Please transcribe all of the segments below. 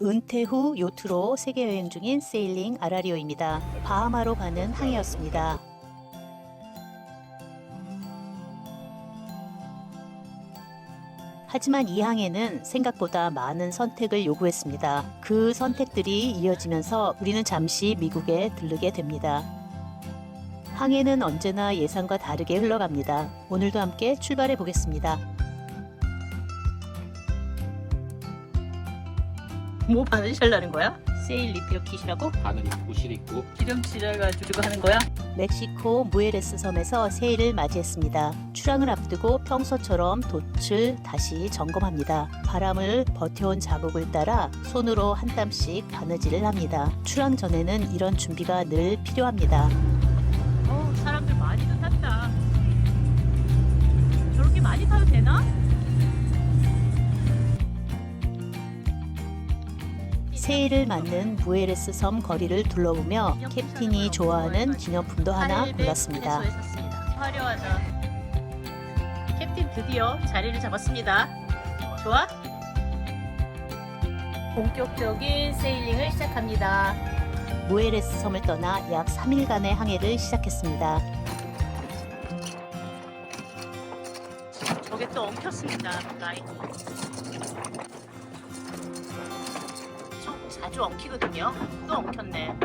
은퇴 후 요트로 세계 여행 중인 세일링 아라리오입니다. 바하마로 가는 항해였습니다. 하지만 이 항해는 생각보다 많은 선택을 요구했습니다. 그 선택들이 이어지면서 우리는 잠시 미국에 들르게 됩니다. 항해는 언제나 예상과 다르게 흘러갑니다. 오늘도 함께 출발해 보겠습니다. 뭐 바느질하려는 거야? 세일 리페어 킷이라고? 바늘 있고 실 있고. 기름칠해가지고 하는 거야? 멕시코 무에레스 섬에서 세일을 맞이했습니다. 출항을 앞두고 평소처럼 돛을 다시 점검합니다. 바람을 버텨온 자국을 따라 손으로 한 땀씩 바느질을 합니다. 출항 전에는 이런 준비가 늘 필요합니다. 사람들 많이도 탔다. 저렇게 많이 타도 되나? 세일을 맞는 부에레스 섬 거리를 둘러보며 캡틴이 좋아하는 기념품도 하나 골랐습니다. 화려하다. 캡틴 드디어 자리를 잡았습니다. 좋아? 본격적인 세일링을 시작합니다. 무에레스 섬을 떠나 약 3일간의 항해를 시작했습니다. 저게 또 엉켰습니다. 라인. 자주 엉키거든요. 또 엉켰네.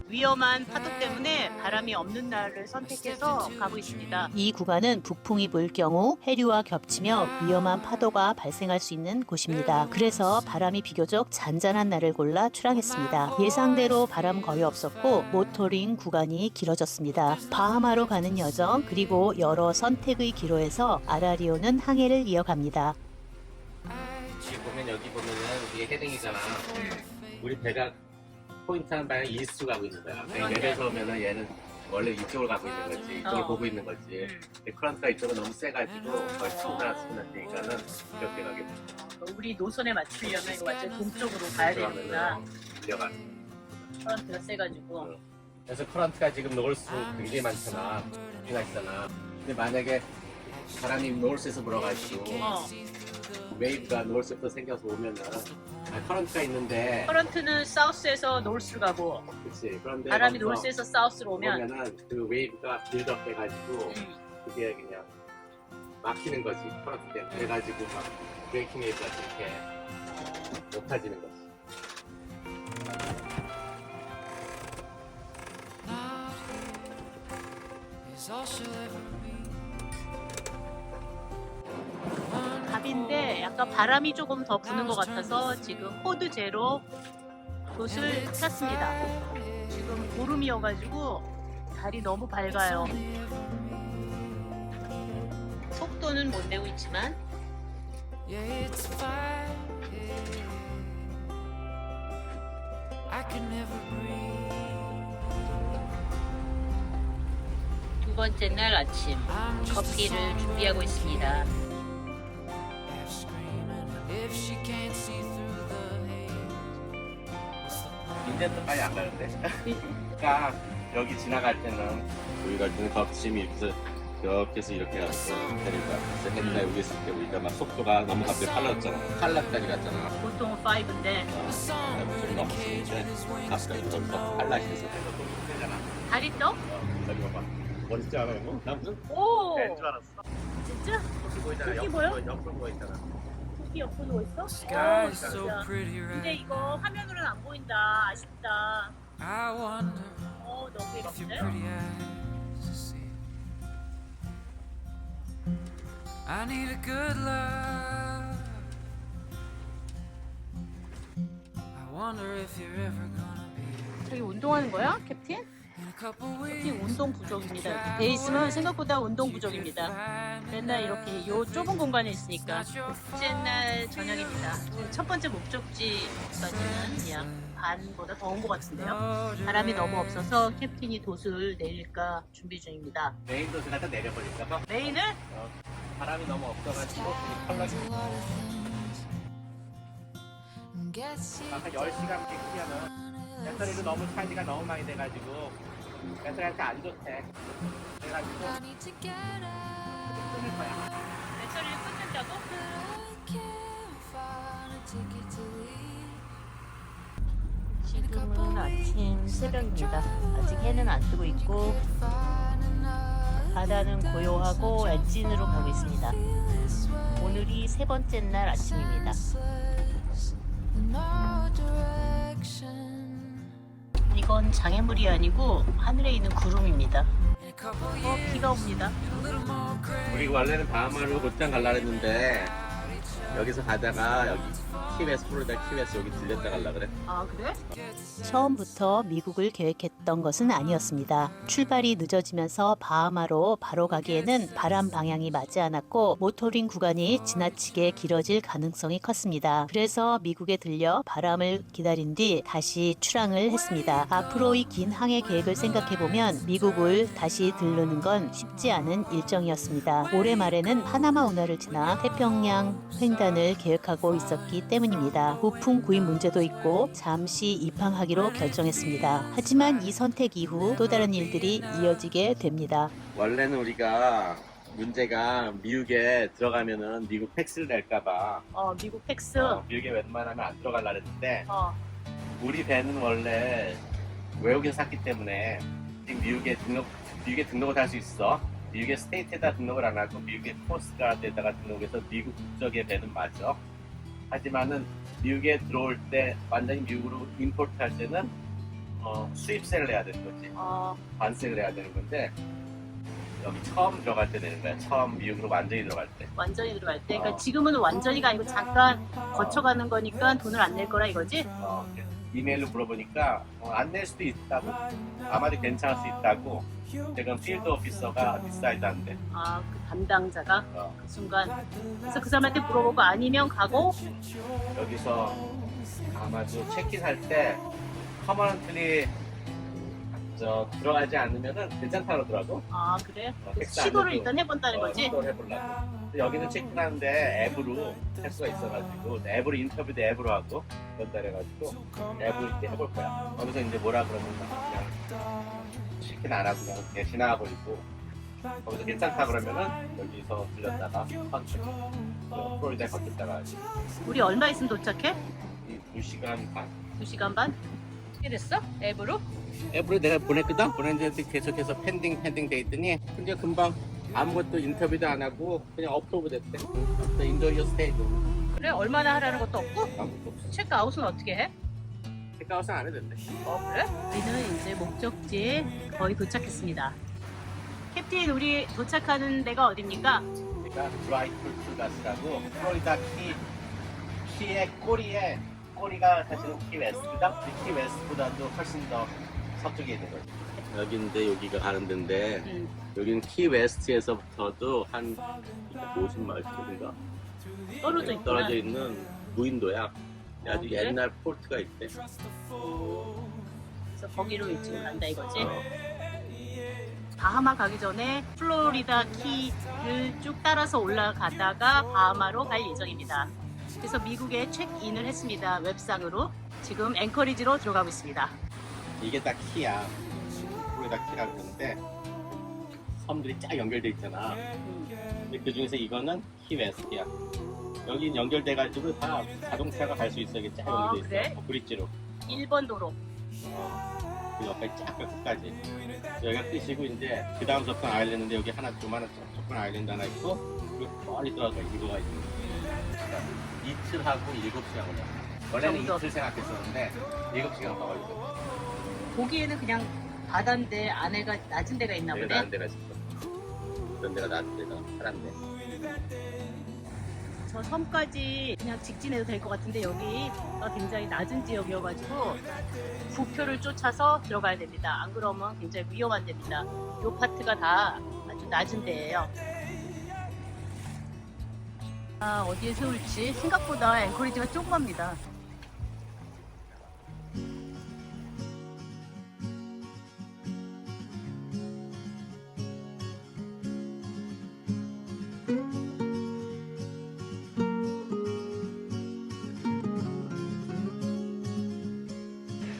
위험한 파도 때문에 바람이 없는 날을 선택해서 가고 있습니다. 이 구간은 북풍이 불 경우 해류와 겹치며 위험한 파도가 발생할 수 있는 곳입니다. 그래서 바람이 비교적 잔잔한 날을 골라 출항했습니다. 예상대로 바람 거의 없었고 모터링 구간이 길어졌습니다. 바하마로 가는 여정 그리고 여러 선택의 기로에서 아라리오는 항해를 이어갑니다. 지금 보면 여기 보면은 이게 헤딩이잖아. 우리 배가 포인트 한 방향 이스트로 가고 있는 거야. 내려서 오면은 얘는 원래 이쪽으로 가고 있는 거지. 이쪽을 보고 있는 거지. 근데 크런트가 이쪽은 너무 세가지고 거의 수나스나니까는 이렇게 가게 돼. 우리 노선에 맞추려면 이거 완전 동쪽으로 가야 되는구나. 밀려가. 커런트가 세가지고. 그래서 크런트가 지금 노을수 굉장히 많잖아. 우리가 있잖아. 근데 만약에 바람이 노을스에서 불어가지고 웨이브가 노을스부터 생겨서 오면은 커런트가 있는데 커런트는 사우스에서 노스로 가고 그치. 그런데 바람이 노스에서 사우스로 오면은 그 웨이브가 빌드업 해가지고 그게 그냥 막히는 거지. 커런트 때문에. 그래가지고 막 브레이킹 웨이브가 이렇게 높아지는 거지. 갑인데 약간 바람이 조금 더 부는 것 같아서 지금 호드 제로 돛을 탔습니다. 지금 보름이어가지고 달이 너무 밝아요. 속도는 못 내고 있지만 두 번째 날 아침 커피를 준비하고 있습니다. 이제는 빨리 안 가는데. 그러니까 여기 지나갈 때는 여기 갈 때는 겹침이 이렇게 해서 이렇게 가서 데릴 거야. 그래서 옛날에 여기 있을 때 우리가 막 속도가 너무 갑자기 빨라졌잖아. 칼라까지 갔잖아. 보통은 5인데 좀 넘었는데 갑자기 거기서 칼라시에서 되잖아. 다리 떠? 저기 봐봐. 멋있지 않아 이거? 나 무슨 오! 줄 알았어. 진짜? 저기 보이잖아. 저기 보여? 옆으로 보이잖아. 토끼 옆으로 누워 있어? 진짜. 근데 이거 화면으로는 안 보인다. 아쉽다. 너무 예쁜데? I need a good love. I wonder if you're ever gonna be 저기 운동하는 거야, 캡틴? in a couple 캡틴 weeks. 운동 부족입니다. 돼 있으면 생각보다 운동 부족입니다. 맨날 이렇게 요 좁은 공간에 있으니까. 둘째 날 저녁입니다. 첫 번째 목적지까지는 그냥 반보다 더운 것 같은데요. 바람이 너무 없어서 캡틴이 돛을 내릴까 준비 중입니다. 메인 도시 갖다 내려버릴까 봐. 메인을 바람이 너무 없어가지고 컬러지. 아까 10시간 비키면은 배터리도 너무 차이가 너무 많이 돼가지고 배터리한테 안 좋대. 그래가지고 끊을 거야. 배터리를 끊는다고? 지금은 아침 새벽입니다. 아직 해는 안 뜨고 있고 바다는 고요하고 엣진으로 가고 있습니다. 오늘이 세 번째 날 아침입니다. 이건 장애물이 아니고 하늘에 있는 구름입니다. 비가 옵니다. 우리 원래는 바하마로 곧장 갈라 했는데 여기서 가다가 여기 키웨스, 플로리다 키웨스 여기 들렸다 갈라 그래. 아 그래? 처음부터 미국을 계획했던 것은 아니었습니다. 출발이 늦어지면서 바하마로 바로 가기에는 바람 방향이 맞지 않았고 모토링 구간이 지나치게 길어질 가능성이 컸습니다. 그래서 미국에 들려 바람을 기다린 뒤 다시 출항을 했습니다. 앞으로 이 긴 항해 계획을 생각해보면 미국을 다시 들르는 건 쉽지 않은 일정이었습니다. 올해 말에는 파나마 운하를 지나 태평양 횡단을 계획하고 있었기 때문입니다. 부품 구입 문제도 있고 잠시 입항하기로 결정했습니다. 하지만 이 선택 이후 또 다른 일들이 이어지게 됩니다. 원래는 우리가 문제가 미국에 들어가면은 미국 텍스를 낼까봐 미국 팩스. 미국에 웬만하면 안 들어갈라 했는데 어, 우리 배는 원래 외국에서 샀기 때문에 지금 미국에 등록을 할 수 있어. 미국의 스테이트에다 등록을 안 하고 미국의 코스트가드에다가 등록해서 미국 국적의 배는 맞아. 하지만은 미국에 들어올 때 완전히 미국으로 임포트 할 때는 수입세를 해야 되는 거지. 관세를 해야 되는 건데 여기 처음 들어갈 때 되는 거야. 처음 미국으로 완전히 들어갈 때. 완전히 들어갈 때. 그러니까 지금은 완전히가 아니고 잠깐 거쳐가는 거니까 돈을 안 낼 거라 이거지? 이메일로 물어보니까 안 낼 수도 있다고. 아마도 괜찮을 수 있다고. 지금 필드 오피서가 디사이드 한대. 그 담당자가 그 순간. 그래서 그 사람한테 물어보고 아니면 가고. 여기서 아마도 체크인할 때 퍼머넌트리 들어가지 않으면은 괜찮다 그러더라고. 그래? 택시 시도를 안 일단 해본다는 거지? 시도를 해보려고. 근데 여기는 체크인하는데 앱으로 할 수가 있어가지고 앱으로 인터뷰도 앱으로 하고 전달해가지고 앱으로 이렇게 해볼 거야. 거기서 이제 뭐라 그러면 그냥 체크인 안 하고 그냥 지나가버리고 거기서 괜찮다 그러면은 여기서 들렸다가 플로리다에 걷겠다가 우리 얼마 있으면 도착해? 2시간 반. 2시간 반? 어떻게 됐어? 앱으로? 앱으로 내가 보냈거든? 보냈는데 계속해서 펜딩 돼 있더니 근데 금방 아무것도 인터뷰도 안 하고 그냥 어프로브 됐대. 인도어 스테이도 그래? 얼마나 하라는 것도 없고? 아무것도 없어. 체크아웃은 어떻게 해? 체크아웃은 안 해도 된대. 그래? 우리는 이제 목적지에 거의 도착했습니다. 캡틴, 우리 도착하는 데가 어딥니까? 그러니까 드라이 풀투가스라고 플로리다 키의 꼬리가 사실은 키웨스트다. 키웨스트보다도 훨씬 더 서쪽에 있는 거지. 여기인데 여기가 가는 데인데 여기는 키웨스트에서부터도 한 50마일 정도인가 떨어져 있는 무인도야. 아주 그래? 옛날 포트가 있대. 그래서 거기로 지금 간다 이거지? 바하마 가기 전에 플로리다 키를 쭉 따라서 올라가다가 바하마로 갈 예정입니다. 그래서 미국에 체크인을 했습니다. 웹상으로. 지금 앵커리지로 들어가고 있습니다. 이게 딱 키야. 플로리다 키라고 그러는데 섬들이 쫙 연결돼 있잖아. 근데 그 중에서 이거는 키웨스트야. 여긴 연결돼가지고 다 자동차가 갈 수 있어. 이게 쫙 연결돼 있어. 그래? 브릿지로. 1번 도로. 그 옆에 쫙 끝까지. 여기가 끝이고 이제 그 다음 접근 아일랜드인데 여기 하나 조만한 접근 아일랜드 하나 있고 그리고 멀리 떨어져 이거가 있는 거야. 이틀하고 7시간 걸려. 원래는 정도. 이틀 생각했었는데 7시간 더 걸려. 보기에는 그냥 바다인데 안에가 낮은 데가 있나 되게 보네. 낮은 데가 있어. 그런 데가 낮은 데가 파란데. 저 섬까지 그냥 직진해도 될 것 같은데 여기가 굉장히 낮은 지역이어가지고 부표를 쫓아서 들어가야 됩니다. 안 그러면 굉장히 위험한 데입니다. 이 파트가 다 아주 낮은 데예요. 어디에 세울지 생각보다 앵커리지가 조그맣니다.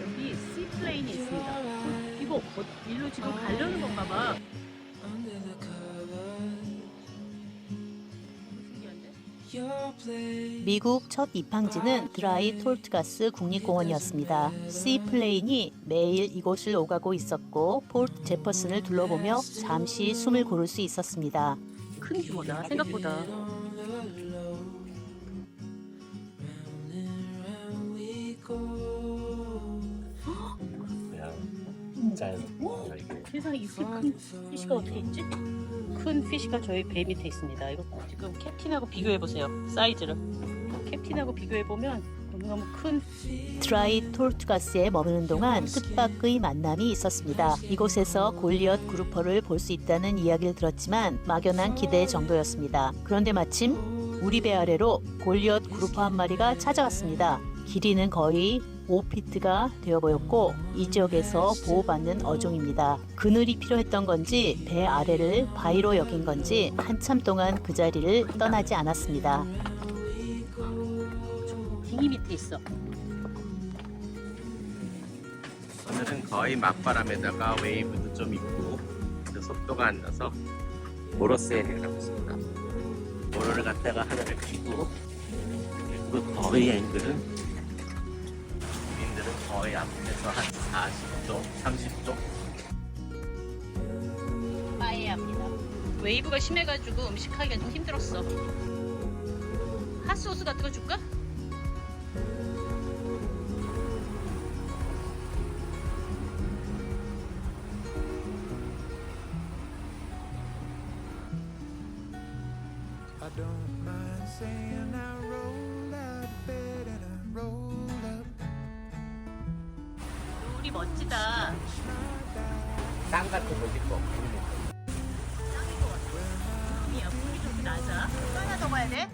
여기 시플레인이 있습니다. 이거 일로 지금 가려는 건가 봐. Under the covers, 신기한데? your 미국 첫 입항지는 드라이 톨트가스 국립공원이었습니다. 시플레인이 매일 이곳을 오가고 있었고 포트 제퍼슨을 둘러보며 잠시 숨을 고를 수 있었습니다. 큰 규모다 생각보다. 세상에 이렇게 큰 피쉬가 어떻게 있지? 큰 피쉬가 저희 배 밑에 있습니다. 이거 지금 캡틴하고 비교해보세요. 사이즈를. 캡틴하고 비교해보면 너무너무 큰. 드라이 톨트가스에 머무는 동안 뜻밖의 만남이 있었습니다. 이곳에서 골리엇 그루퍼를 볼 수 있다는 이야기를 들었지만 막연한 기대 정도였습니다. 그런데 마침 우리 배 아래로 골리엇 그루퍼 한 마리가 찾아왔습니다. 길이는 거의 5피트가 되어 보였고 이 지역에서 보호받는 어종입니다. 그늘이 필요했던 건지 배 아래를 바위로 여긴 건지 한참 동안 그 자리를 떠나지 않았습니다. 빙이 밑에 있어. 오늘은 거의 막바람에다가 웨이브도 좀 있고 속도가 안 나서 모로스에 해가고 있습니다. 모로를 갖다가 하늘을 키고 그리고 거의 앵글은 거의 앞에서 한 40도, 30도. 빠에야입니다. 웨이브가 심해가지고 음식하기가 좀 힘들었어. 핫소스 같은 거 줄까? I don't mind saying I roll out of bed and I roll up. 물이 멋지다. 땅 같은 거 짓고. 물이야, 물이 좀 낮아. 얼마나 더 가야 돼?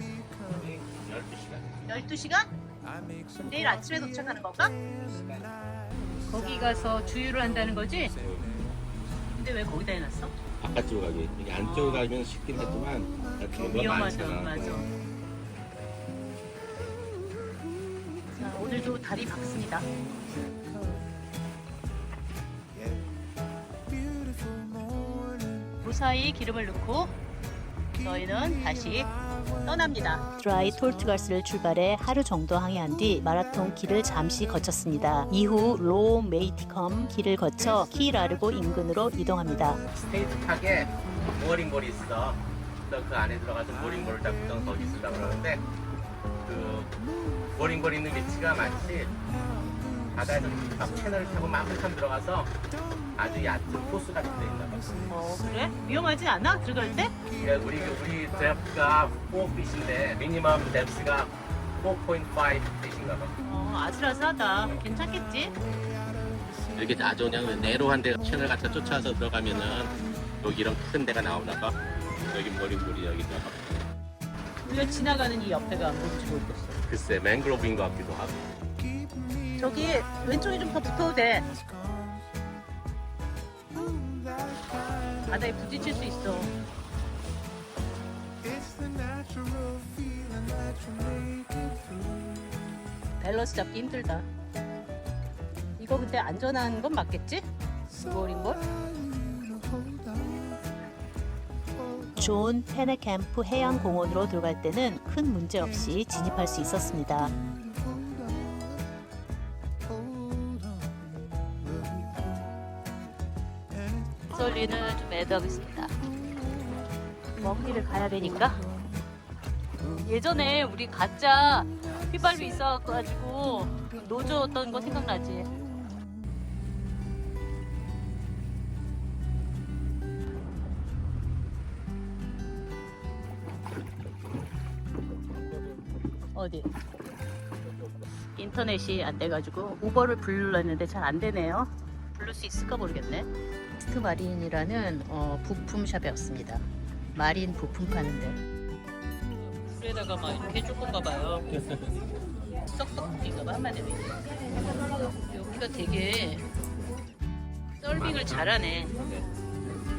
12시간. 12시간? 내일 아침에 도착하는 건가? 거기 가서 주유를 한다는 거지? 근데 왜 거기다 해놨어? 바깥쪽으로 가기. 여기 안쪽으로 가면 쉽긴 했지만 뭔가 위험하죠, 많잖아. 맞아. 자, 오늘도 다리 박습니다. 무사히 기름을 넣고 저희는 다시 떠납니다. 드라이 톨트가스를 출발해 하루 정도 항해한 뒤 마라톤 길을 잠시 거쳤습니다. 이후 로 메이티컴 길을 거쳐 키라르고 인근으로 이동합니다. 스테이트하게 모어링볼이 있어. 그래서 그 안에 들어가서 모어링볼을 잡고선 거기 있으려고 그러는데 그 모어링볼 있는 위치가 마치 바다에서 막 채널을 타고 만큼 들어가서 아주 얕은 호수 같은 데 있나 봐. 그래? 위험하지 않아? 들어갈 때? 그러니까 우리 뎁스가 4핏인데 미니멈 뎁스가 4.5핏인가 봐. 아슬아슬하다. 괜찮겠지? 이렇게 아주 그냥 내로한 데 채널 갖다 쫓아서 들어가면은 여기 이런 큰 데가 나오나 봐. 여기 모어링볼이 여기 있나 봐. 우리가 지나가는 이 옆에가 뭔지 모르겠어. 글쎄 맹그로브인 것 같기도 하고. 저기 왼쪽에 좀 더 붙어도 돼. 바다에 부딪힐 수 있어. 밸런스 잡기 힘들다. 이거 근데 안전한 건 맞겠지? 모어링볼? 존 페네캠프 해양공원으로 들어갈 때는 큰 문제 없이 진입할 수 있었습니다. 솔리는 좀 애도하겠습니다. 먼 길을 가야 되니까. 예전에 우리 가짜 휘발유 있어가지고 노조였던 거 생각나지? 어디? 인터넷이 안 돼가지고 우버를 부르려는데 잘 안 되네요. 부를 수 있을까 모르겠네. 스트 마린이라는 부품샵에 왔습니다. 마린 부품 파는데. 물에다가 막 이렇게 해줄 건가 봐요. 썩떡국인가 봐 한마디로. 여기가 되게 서빙을 잘하네.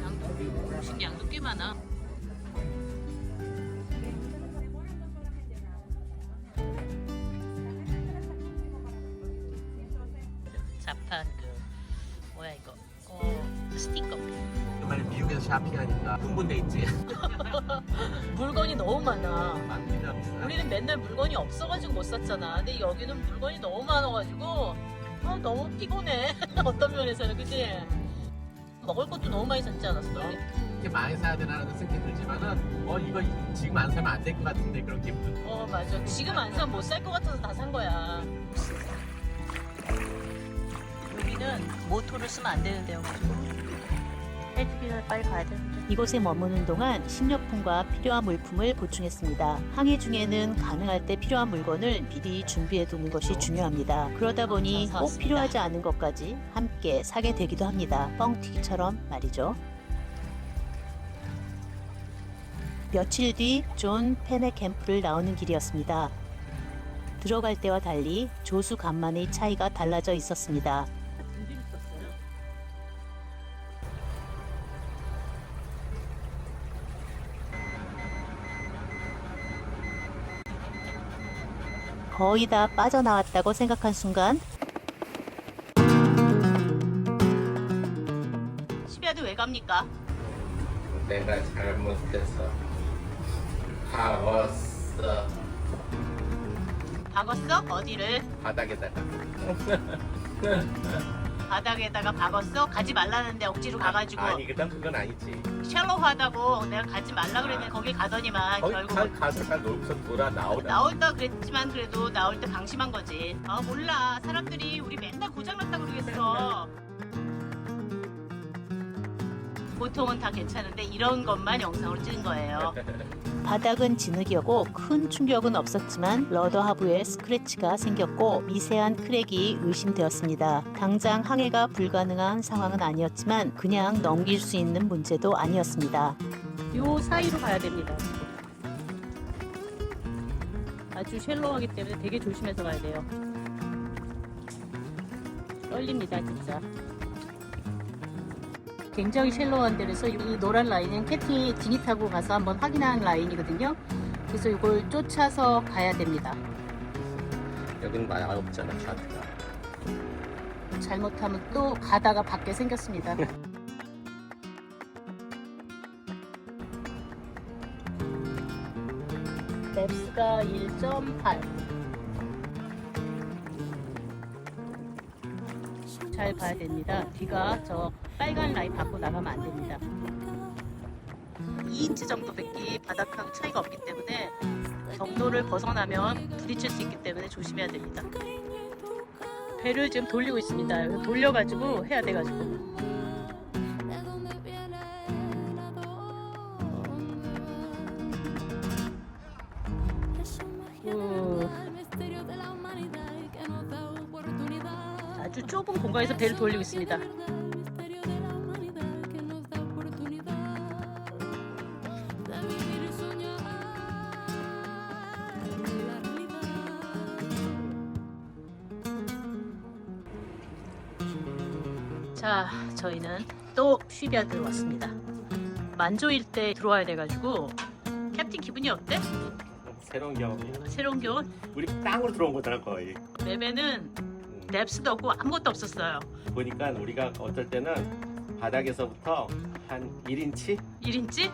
양도, 양도 꽤 많아. 자판 뭐야 이거? 스티커. 오랜만에 미국에서 샤핑하니까 흥분돼 있지. 물건이 너무 많아. 많기는 우리는 맨날 물건이 없어가지고 못 샀잖아. 근데 여기는 물건이 너무 많아가지고 너무 피곤해. 어떤 면에서는 그치? 먹을 것도 너무 많이 샀지 않았어? 이렇게 많이 사야 되나라는 생각이 들지만은 이거 지금 안 사면 안 될 것 같은데 그런 기분. 맞아. 지금 안 사면 못 살 것 같아서 다 산 거야. 여기는 모토를 쓰면 안 되는 데여가지고 헬스기를 빨리 가야 되는데. 이곳에 머무는 동안 식료품과 필요한 물품을 보충했습니다. 항해 중에는 가능할 때 필요한 물건을 미리 준비해 두는 것이 중요합니다. 그러다 보니 꼭 필요하지 않은 것까지 함께 사게 되기도 합니다. 뻥튀기처럼 말이죠. 며칠 뒤 존 펜의 캠프를 나오는 길이었습니다. 들어갈 때와 달리 조수 간만의 차이가 달라져 있었습니다. 거의 다 빠져나왔다고 생각한 순간 시비아드 왜 갑니까? 내가 잘못해서 박았어. 박았어? 어디를? 바닥에다가. 바닥에다가 박았어? 가지 말라는데 억지로 가가지고 아니 그건 아니지. 샬로우하다고 내가 가지 말라 그랬는데 거기 가더니만 거기 결국 가서 딱 놀고서 돌아 나오라. 나올다 그랬지만 그래도 나올 때 방심한 거지. 몰라. 사람들이 우리 맨날 고장났다 그러겠어. 보통은 다 괜찮은데 이런 것만 영상으로 찍은 거예요. 바닥은 진흙이었고 큰 충격은 없었지만 러더 하부에 스크래치가 생겼고 미세한 크랙이 의심되었습니다. 당장 항해가 불가능한 상황은 아니었지만 그냥 넘길 수 있는 문제도 아니었습니다. 요 사이로 가야 됩니다. 아주 쉘로우하기 때문에 되게 조심해서 가야 돼요. 떨립니다 진짜. 굉장히 쉘로우한 데라서 이 노란 라인은 캡틴이 진이 타고 가서 한번 확인한 라인이거든요. 그래서 이걸 쫓아서 가야 됩니다. 여기는 많이 없잖아 차트가. 잘못하면 또 가다가 밖에 생겼습니다. 랩스가 1.8. 잘 봐야 됩니다. 뒤가 저 빨간 라인 받고 나가면 안 됩니다. 2인치 정도밖에 바닥하고 차이가 없기 때문에 경로를 벗어나면 부딪힐 수 있기 때문에 조심해야 됩니다. 배를 지금 돌리고 있습니다. 돌려가지고 해야 돼가지고. 아주 좁은 공간에서 배를 돌리고 있습니다. 자, 저희는 또 쉬비아드로 왔습니다. 만조일 때 들어와야 돼가지고 캡틴 기분이 어때? 새로운 경험이야. 새로운 교훈? 우리 땅으로 들어온 거잖아 거의. 맵에는 랩스도 없고 아무것도 없었어요. 보니까 우리가 어떨 때는 바닥에서부터 한 1인치? 1인치?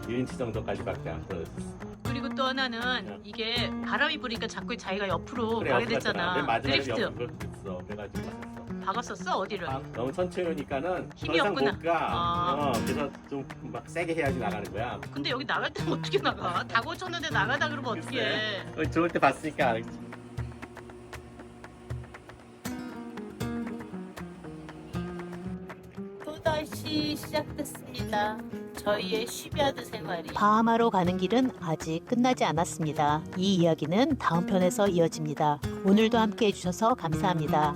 1인치 정도까지밖에 안 떨어졌어. 그리고 또 하나는 이게 바람이 부니까 자꾸 자기가 옆으로 가게 됐잖아. 맨 마지막에 드리프트 옆으로 있어. 그래가지고 맞았어. 박았었어? 어디를? 너무 천천히 오니까는 힘이 더 이상 없구나. 못 가. 그래서 좀 막 세게 해야지 나가는 거야. 근데 여기 나갈 때는 어떻게 나가? 다 고쳤는데 나가다 그러면 어떻게 해? 좋을 때 봤으니까 알겠지. 또다시 시작됐습니다. 저희의 쉬비아드 생활이. 바하마로 가는 길은 아직 끝나지 않았습니다. 이 이야기는 다음 편에서 이어집니다. 오늘도 함께 해주셔서 감사합니다.